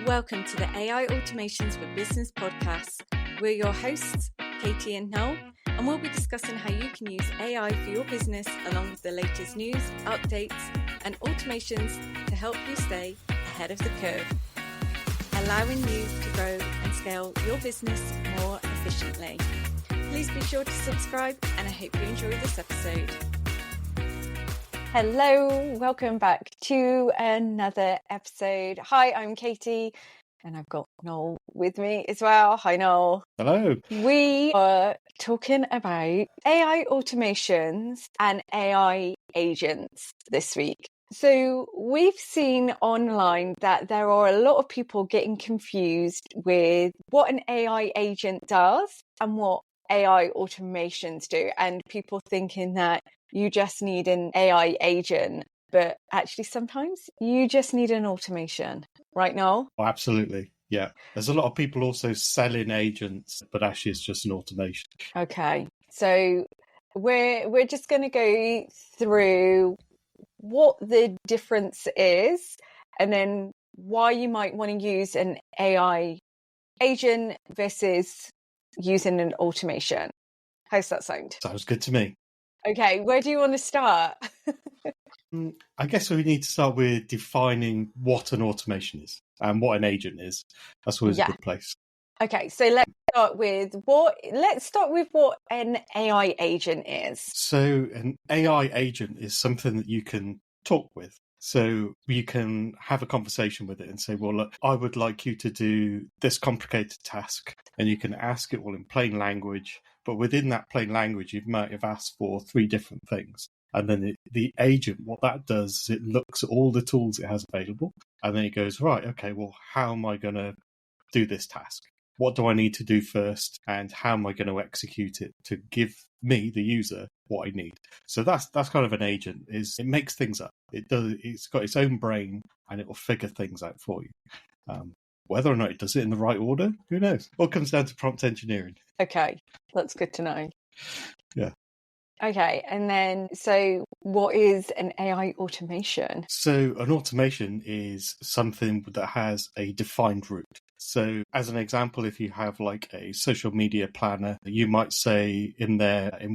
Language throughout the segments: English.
Welcome to the AI Automations for Business podcast. We're your hosts, Katie and Nol, and we'll be discussing how you can use AI for your business along with the latest news, updates, and automations to help you stay ahead of the curve, allowing you to grow and scale your business more efficiently. Please be sure to subscribe, and I hope you enjoy this episode. Hello, welcome back to another episode. Hi, I'm Katie, and I've got Noel with me as well. Hi, Noel. Hello. We are talking about AI automations and AI agents this week. So we've seen online that there are a lot of people getting confused with what an AI agent does and what AI automations do, and people thinking that you just need an AI agent, but actually sometimes you just need an automation, right, Noel? Oh, absolutely. Yeah. There's a lot of people also selling agents, but actually it's just an automation. Okay. So we're just going to go through what the difference is and then why you might want to use an AI agent versus using an automation. How's that sound? Sounds good to me. Okay, where do you want to start? I guess we need to start with defining what an automation is and what an agent is. That's always a good place. Okay, so let's start with what an AI agent is. So an AI agent is something that you can talk with. So you can have a conversation with it and say, well, look, I would like you to do this complicated task. And you can ask it all in plain language. But within that plain language, you might have asked for 3 different things. And then the agent, what that does is it looks at all the tools it has available. And then it goes, right, okay, well, how am I going to do this task? What do I need to do first? And how am I going to execute it to give me, the user, what I need? So that's kind of an agent. It makes things up. It's got its own brain and it will figure things out for you. Whether or not it does it in the right order, who knows? All comes down to prompt engineering. Okay, that's good to know. Yeah. Okay, and then, so what is an AI automation? So an automation is something that has a defined route. So as an example, if you have like a social media planner, you might say in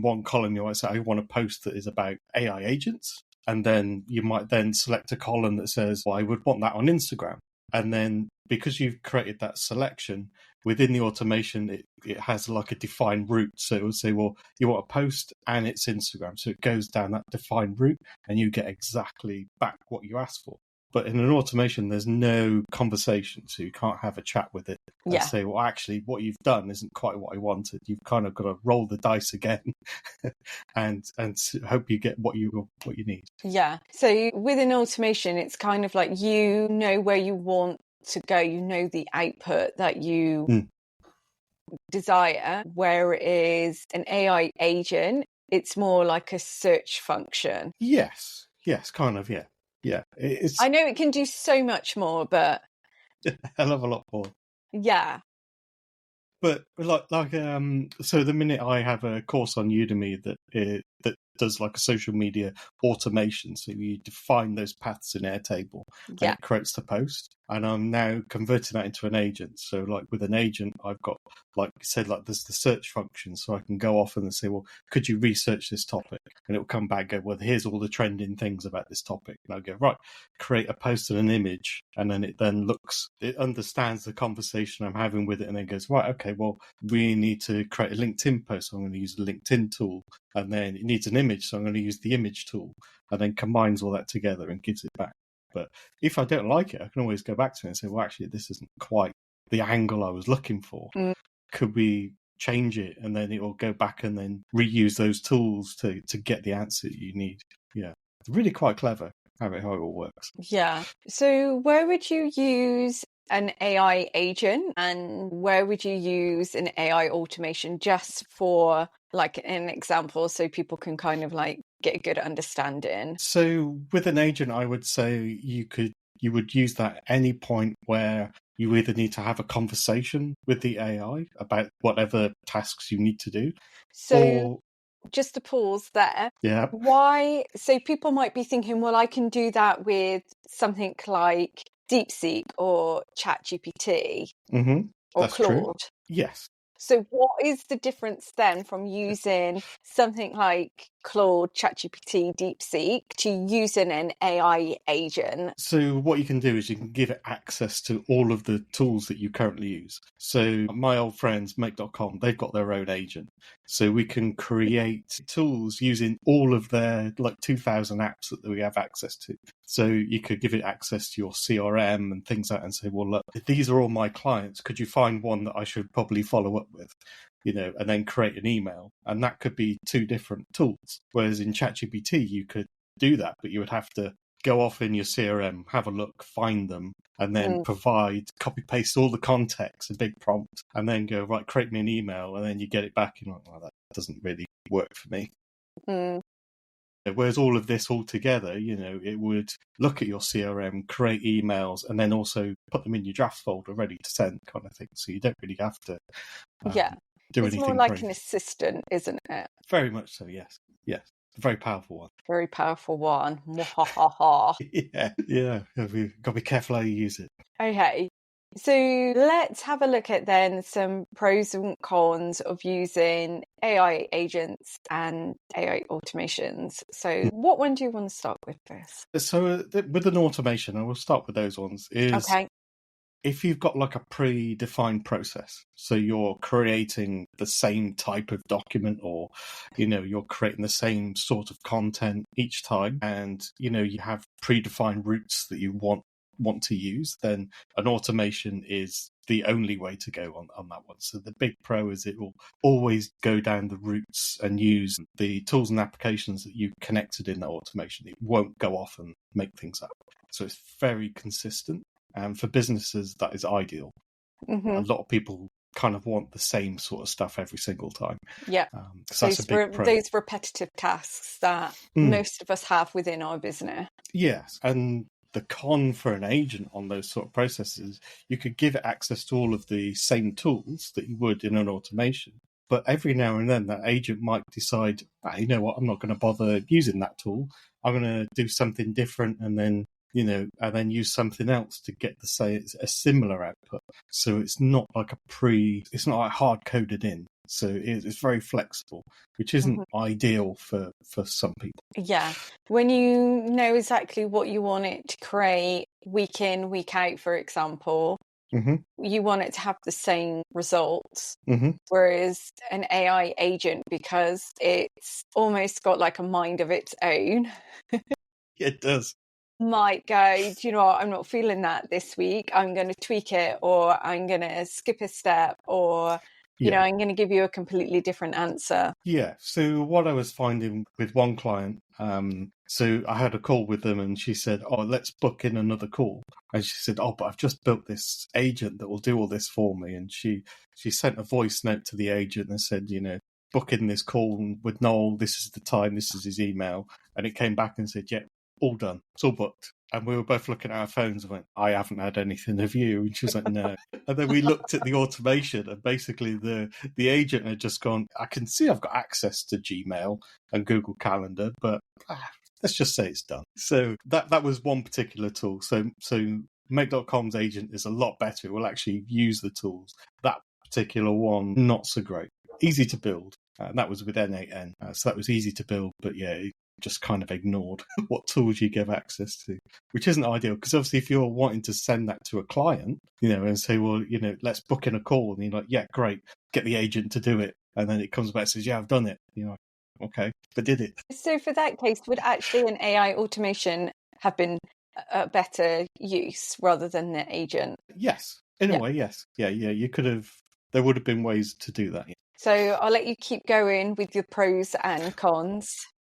one column, you might say, I want a post that is about AI agents. And then you might then select a column that says, well, I would want that on Instagram. And then because you've created that selection within the automation, it has like a defined route. So it will say, well, you want a post and it's Instagram. So it goes down that defined route and you get exactly back what you asked for. But in an automation, there's no conversation. So you can't have a chat with it and say, well, actually, what you've done isn't quite what I wanted. You've kind of got to roll the dice again and hope you get what you need. Yeah. So with an automation, it's kind of like you know where you want to go. You know the output that you desire, whereas an AI agent, it's more like a search function. Yes, kind of, yeah. Yeah, I know it can do so much more, but a hell of a lot more. Yeah. But so the minute I have a course on Udemy that does like a social media automation, so you define those paths in Airtable, and it creates the post, and I'm now converting that into an agent. So like with an agent, I've got, like you said, like there's the search function, so I can go off and say, well, could you research this topic? And it will come back and go, well, here's all the trending things about this topic. And I'll go, right, create a post and an image. And then it understands the conversation I'm having with it and then goes, right, okay, well, we need to create a LinkedIn post. So I'm going to use the LinkedIn tool. And then it needs an image, so I'm going to use the image tool, and then combines all that together and gives it back. But if I don't like it, I can always go back to it and say, well, actually, this isn't quite the angle I was looking for. Could we change it? And then it will go back and then reuse those tools to get the answer you need. Yeah, it's really quite clever how it all works. Yeah. So where would you use an AI agent and where would you use an AI automation, just for like an example so people can kind of like get a good understanding? So with an agent, I would say you would use that at any point where you either need to have a conversation with the AI about whatever tasks you need to do. So just to pause there. Yeah. Why? So people might be thinking, well, I can do that with something like DeepSeek or ChatGPT or That's Claude. true. Yes. So what is the difference then from using something like Claude, ChatGPT, DeepSeek to using an AI agent? So what you can do is you can give it access to all of the tools that you currently use. So my old friends, make.com, they've got their own agent. So we can create tools using all of their 2,000 apps that we have access to. So you could give it access to your CRM and things like that and say, well, look, these are all my clients. Could you find one that I should probably follow up with? And then create an email. And that could be 2 different tools. Whereas in ChatGPT, you could do that, but you would have to go off in your CRM, have a look, find them, and then copy paste all the context, a big prompt, and then go, right, create me an email, and then you get it back, and you're like, well, that doesn't really work for me. Whereas all of this all together, it would look at your CRM, create emails, and then also put them in your draft folder ready to send kind of thing. So you don't really have to do anything. It's more like crazy. an assistant, isn't it? Very much so, yes. Yes. A very powerful one. Very powerful one. Yeah. You've got to be careful how you use it. Okay. So let's have a look at then some pros and cons of using AI agents and AI automations. So what one do you want to start with first? So with an automation, I will start with those ones, is if you've got a predefined process, so you're creating the same type of document or, you're creating the same sort of content each time and, you have predefined routes that you want to use, then an automation is the only way to go on that one. So the big pro is it will always go down the routes and use the tools and applications that you connected in that automation. It won't go off and make things up. So it's very consistent. And for businesses, that is ideal. A lot of people kind of want the same sort of stuff every single time. Yeah. So that's a big pro. Those repetitive tasks that most of us have within our business. Yes. And the con for an agent on those sort of processes, you could give it access to all of the same tools that you would in an automation. But every now and then that agent might decide, you know what, I'm not going to bother using that tool. I'm going to do something different and then and then use something else to get a similar output. So it's not like it's not like hard coded in. So it's very flexible, which isn't ideal for some people. Yeah. When you know exactly what you want it to create week in, week out, for example, you want it to have the same results. Whereas an AI agent, because it's almost got like a mind of its own. It does. Might go, do you know what, I'm not feeling that this week, I'm going to tweak it, or I'm going to skip a step, or I'm going to give you a completely different answer. Yeah. So what I was finding with one client, so I had a call with them and she said, oh, let's book in another call. And she said, oh, but I've just built this agent that will do all this for me. And she sent a voice note to the agent and said, book in this call with Noel. This is the time. This is his email. And it came back and said, yeah, all done. It's all booked. And we were both looking at our phones and went, I haven't had anything of you. And she was like, no. And then we looked at the automation and basically the agent had just gone, I can see I've got access to Gmail and Google Calendar, but let's just say it's done. So that was one particular tool. So Make.com's agent is a lot better. It will actually use the tools. That particular one, not so great. Easy to build. And that was with N8N. So that was easy to build, but yeah, just kind of ignored what tools you give access to, which isn't ideal because obviously if you're wanting to send that to a client, and say, well, let's book in a call, and you're like, yeah, great, get the agent to do it, and then it comes back and says, yeah, I've done it. You're like, okay, but did it? So for that case, would actually an AI automation have been a better use rather than the agent? Yes, in a way, yes. Yeah, you could have. There would have been ways to do that. Yeah. So I'll let you keep going with your pros and cons.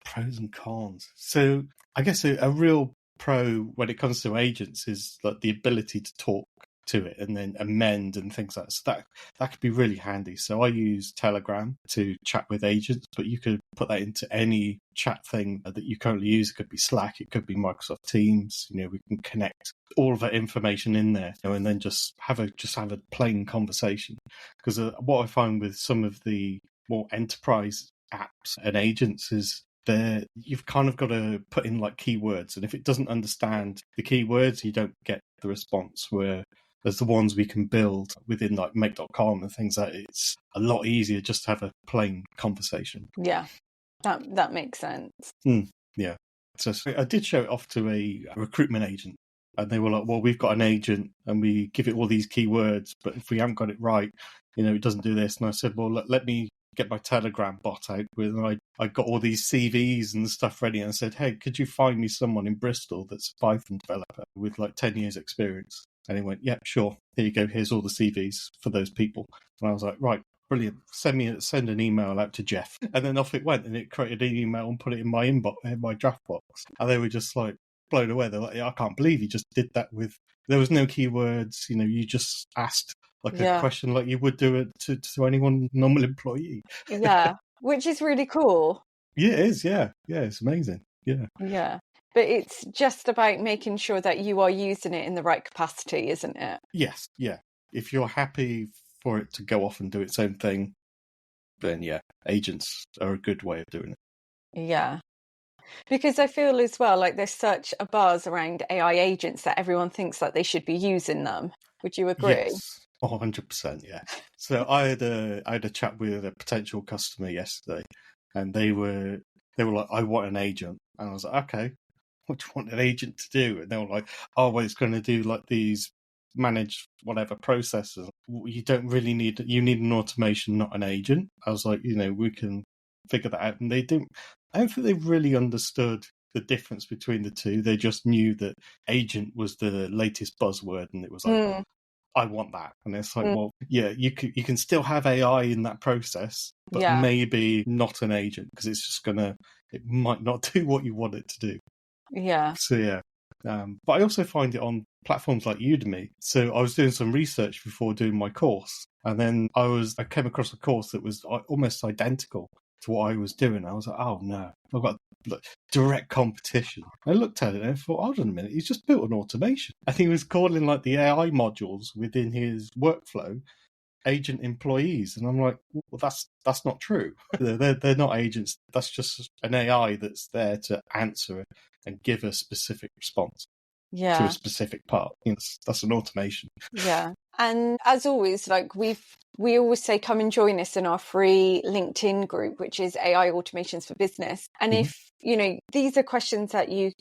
Pros and cons. So I guess a real pro when it comes to agents is like the ability to talk to it and then amend and things like that. So that could be really handy. So I use Telegram to chat with agents, but you could put that into any chat thing that you currently use. It could be Slack, it could be Microsoft Teams. We can connect all of that information in there, and then just have a plain conversation. Because what I find with some of the more enterprise apps and agents is you've kind of got to put in like keywords, and if it doesn't understand the keywords, you don't get the response. Where there's the ones we can build within like make.com and things like that, it's a lot easier just to have a plain conversation. Yeah, that makes sense. Yeah. So I did show it off to a recruitment agent, and they were like, well, we've got an agent and we give it all these keywords, but if we haven't got it right, it doesn't do this. And I said, well, let me get my Telegram bot out with, and I got all these CVs and stuff ready, and I said, hey, could you find me someone in Bristol that's a Python developer with like 10 years experience? And he went, yeah, sure. Here you go. Here's all the CVs for those people. And I was like, right, brilliant. Send an email out to Jeff. And then off it went, and it created an email and put it in my inbox, in my draft box. And they were just like blown away. They're like, I can't believe you just did that there was no keywords. You just asked like a question like you would do it to anyone normal employee. Yeah, which is really cool. Yeah, it is. Yeah, it's amazing. Yeah, but it's just about making sure that you are using it in the right capacity, isn't it? Yes, yeah. If you're happy for it to go off and do its own thing, then yeah, agents are a good way of doing it. Yeah. Because I feel as well like there's such a buzz around AI agents that everyone thinks that they should be using them. Would you agree? Yes, 100%. Yeah. So I had a chat with a potential customer yesterday, and they were like, I want an agent, and I was like, okay, what do you want an agent to do? And they were like, oh, well, it's going to do like these manage whatever processes. You don't really need an automation, not an agent. I was like, we can figure that out. And I don't think they really understood the difference between the two. They just knew that agent was the latest buzzword, and it was like, I want that. And it's like, well, yeah, you can still have AI in that process, but maybe not an agent, because it's just it might not do what you want it to do. Yeah. So yeah. But I also find it on platforms like Udemy. So I was doing some research before doing my course, and then I came across a course that was almost identical to what I was doing. I was like, oh no, I've got direct competition. I looked at it and I thought, hold on a minute, he's just built an automation. And he was calling like the AI modules within his workflow agent employees, and I'm like, well, that's not true. They're not agents. That's just an AI that's there to answer and give a specific response to a specific part. That's an automation. Yeah. And as always, like we always say, come and join us in our free LinkedIn group, which is AI Automations for Business. And if these are questions that you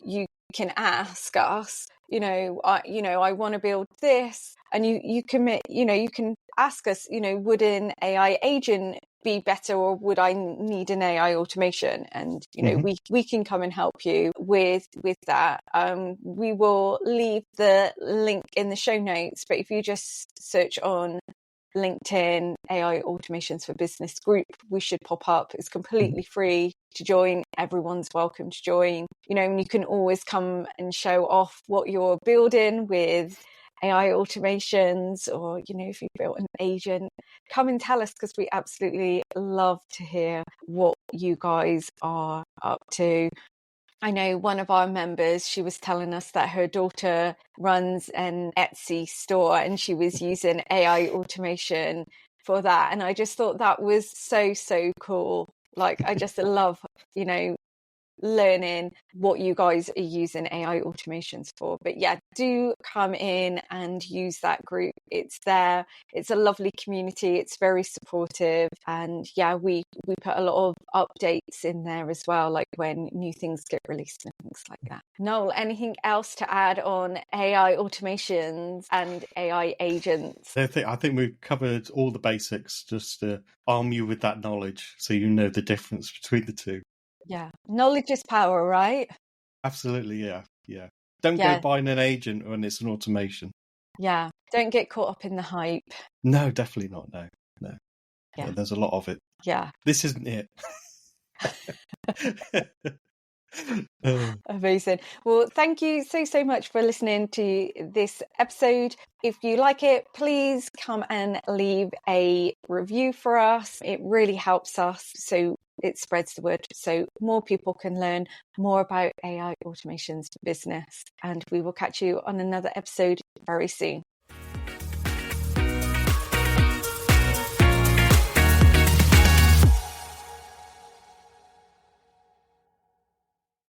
can ask us, I want to build this, and you can ask us, would an AI agent be better, or would I need an AI automation? And we can come and help you with that. We will leave the link in the show notes, but if you just search on LinkedIn AI Automations for Business group, we should pop up. It's completely free to join. Everyone's welcome to join. And you can always come and show off what you're building with AI automations, or if you built an agent, come and tell us, because we absolutely love to hear what you guys are up to. I know one of our members, she was telling us that her daughter runs an Etsy store, and she was using AI automation for that. And I just thought that was so cool. Like, I just love, learning what you guys are using AI automations for. But yeah, do come in and use that group. It's there. It's a lovely community. It's very supportive. And yeah, we put a lot of updates in there as well, like when new things get released and things like that. Noel, anything else to add on AI automations and AI agents? I think we've covered all the basics, just to arm you with that knowledge so you know the difference between the two. Yeah. Knowledge is power, right? Absolutely, yeah. Don't go buying an agent when it's an automation. Yeah. Don't get caught up in the hype. No, definitely not. No. Yeah, there's a lot of it. Yeah. This isn't it. Amazing. Well, thank you so much for listening to this episode. If you like it, please come and leave a review for us. It really helps us, so it spreads the word, so more people can learn more about AI automations for business. And we will catch you on another episode very soon.